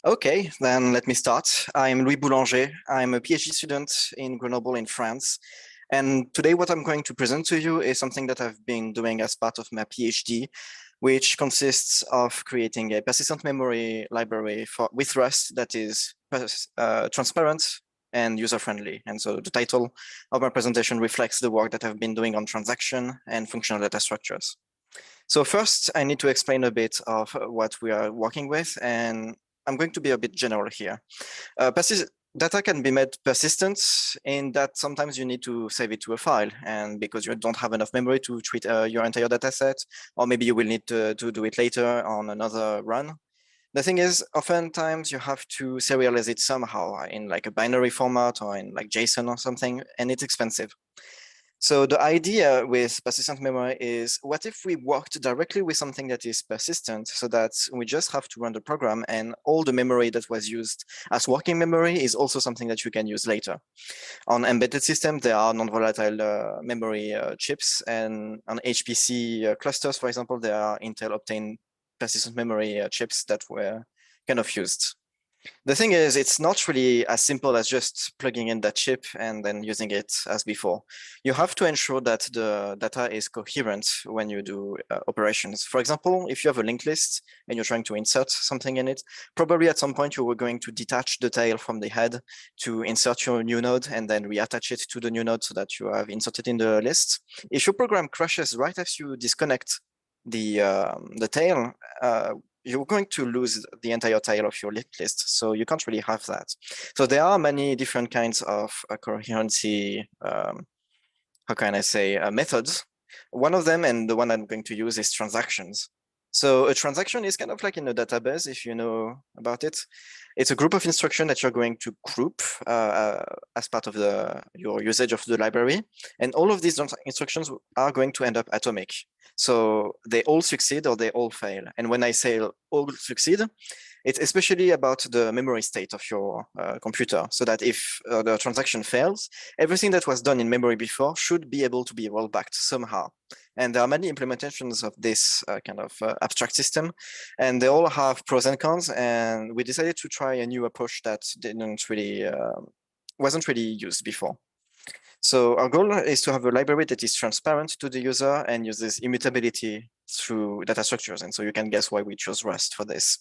Okay, then let me start. I'm Louis Boulanger. I'm a PhD student in Grenoble in France. And today what I'm going to present to you is something that I've been doing as part of my PhD, which consists of creating a persistent memory library with Rust that is transparent and user-friendly. And so the title of my presentation reflects the work that I've been doing on transaction and functional data structures. So first, I need to explain a bit of what we are working with, and I'm going to be a bit general here. Data can be made persistent in that sometimes you need to save it to a file, and because you don't have enough memory to treat your entire data set, or maybe you will need to do it later on another run. The thing is, oftentimes you have to serialize it somehow in like a binary format or in like JSON or something, and it's expensive. So the idea with persistent memory is, what if we worked directly with something that is persistent so that we just have to run the program and all the memory that was used as working memory is also something that you can use later. On embedded systems, there are non-volatile memory chips, and on HPC clusters, for example, there are Intel Optane persistent memory chips that were kind of used. The thing is, it's not really as simple as just plugging in that chip and then using it as before. You have to ensure that the data is coherent when you do operations. For example, if you have a linked list and you're trying to insert something in it, probably at some point you were going to detach the tail from the head to insert your new node and then reattach it to the new node so that you have inserted in the list. If your program crashes right as you disconnect the tail, you're going to lose the entire tail of your linked list. So you can't really have that. So there are many different kinds of coherency, how can I say, methods. One of them, and the one I'm going to use, is transactions. So a transaction is kind of like in a database, if you know about it. It's a group of instructions that you're going to group as part of your usage of the library. And all of these instructions are going to end up atomic. So they all succeed or they all fail. And when I say all succeed, it's especially about the memory state of your computer, so that if the transaction fails, everything that was done in memory before should be able to be rolled back somehow. And there are many implementations of this kind of abstract system, and they all have pros and cons. And we decided to try a new approach that wasn't really used before. So our goal is to have a library that is transparent to the user and uses immutability through data structures. And so you can guess why we chose Rust for this.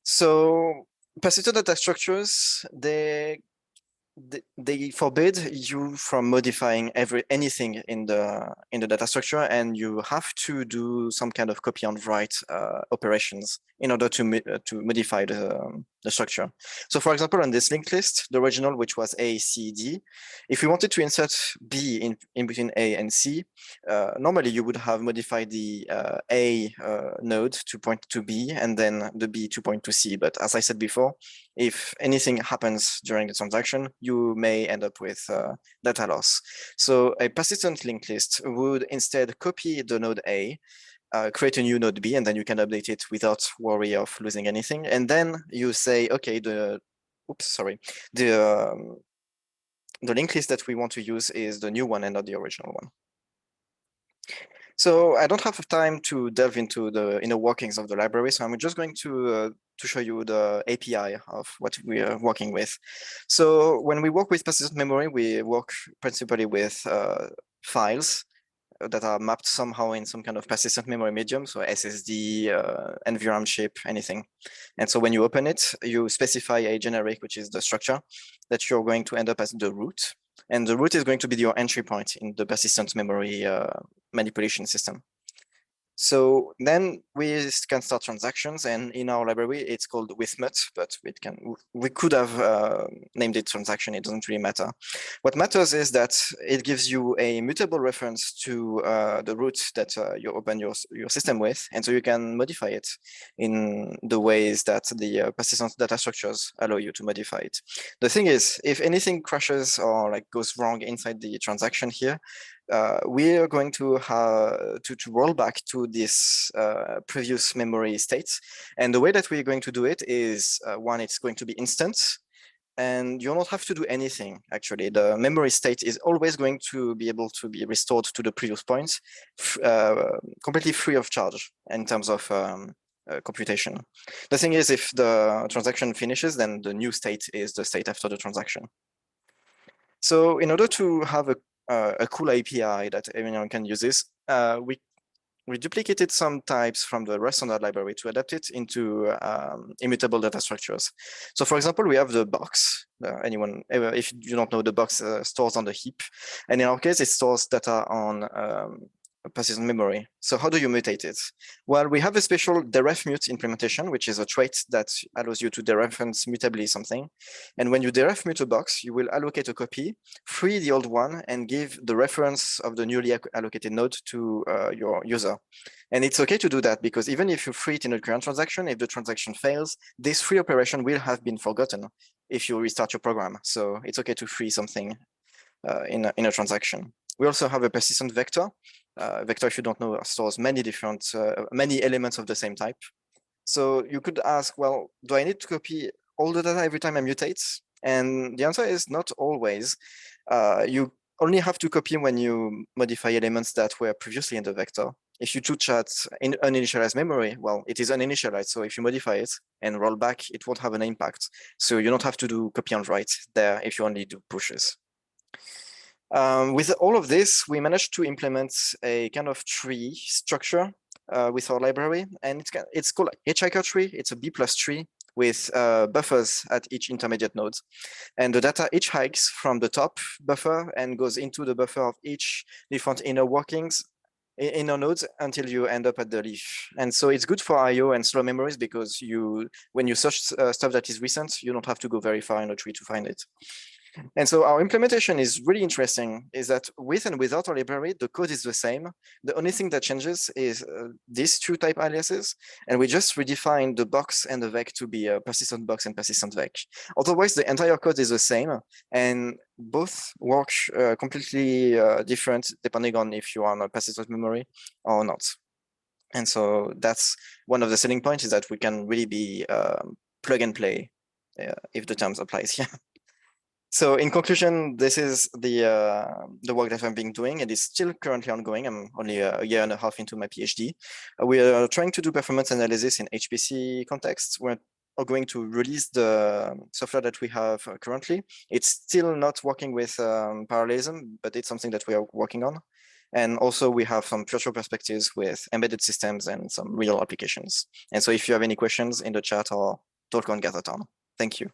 So persistent data structures, they forbid you from modifying anything in the data structure, and you have to do some kind of copy and write operations in order to modify the structure. So for example, on this linked list, the original, which was A, C, D, if you wanted to insert B in between A and C, normally you would have modified the A node to point to B and then the B to point to C. But as I said before, if anything happens during the transaction, you may end up with data loss. So a persistent linked list would instead copy the node A, create a new node B, and then you can update it without worry of losing anything. And then you say, okay, the linked list that we want to use is the new one and not the original one. So I don't have time to delve into the inner workings of the library, so I'm just going to show you the API of what we are working with. So when we work with persistent memory, we work principally with files that are mapped somehow in some kind of persistent memory medium, so SSD, NVRAM chip, anything. And so when you open it, you specify a generic, which is the structure that you're going to end up as the root. And the root is going to be your entry point in the persistent memory manipulation system. So then we can start transactions, and in our library, it's called withmut, but we could have named it transaction. It doesn't really matter. What matters is that it gives you a mutable reference to the root that you open your system with, and so you can modify it in the ways that the persistent data structures allow you to modify it. The thing is, if anything crashes or like goes wrong inside the transaction here, we are going to roll back to this previous memory state. And the way that we're going to do it is, one, it's going to be instant, and you don't have to do anything, actually. The memory state is always going to be able to be restored to the previous point, completely free of charge in terms of computation. The thing is, if the transaction finishes, then the new state is the state after the transaction. So in order to have a cool API that everyone can use this, we duplicated some types from the REST standard library to adapt it into immutable data structures. So for example, we have the box. If you don't know, the box stores on the heap. And in our case, it stores data on persistent memory. So how do you mutate it? Well, we have a special deref-mute implementation, which is a trait that allows you to dereference mutably something. And when you deref-mute a box, you will allocate a copy, free the old one, and give the reference of the newly allocated node to your user. And it's okay to do that because even if you free it in a current transaction, if the transaction fails, this free operation will have been forgotten if you restart your program. So it's okay to free something in a transaction. We also have a persistent vector. Vector, if you don't know, stores many different, many elements of the same type. So you could ask, well, do I need to copy all the data every time I mutate? And the answer is not always. You only have to copy when you modify elements that were previously in the vector. If you choose chat in uninitialized memory, well, it is uninitialized. So if you modify it and roll back, it won't have an impact. So you don't have to do copy and write there if you only do pushes. With all of this, we managed to implement a kind of tree structure with our library, and it's called hitchhiker tree. It's a B+ tree with buffers at each intermediate node. And the data hitchhikes from the top buffer and goes into the buffer of each different inner nodes until you end up at the leaf. And so it's good for I/O and slow memories because when you search stuff that is recent, you don't have to go very far in a tree to find it. And so our implementation is really interesting, is that with and without our library, the code is the same. The only thing that changes is these two type aliases, and we just redefine the box and the vec to be a persistent box and persistent vec. Otherwise, the entire code is the same, and both work completely different depending on if you are on a persistent memory or not. And so that's one of the selling points, is that we can really be plug and play if the terms applies. Yeah. So in conclusion, this is the work that I've been doing, and it's still currently ongoing. I'm only a year and a half into my PhD. We are trying to do performance analysis in HPC context. We're going to release the software that we have currently. It's still not working with parallelism, but it's something that we are working on. And also we have some future perspectives with embedded systems and some real applications. And so if you have any questions in the chat or talk on GatherTown. Thank you.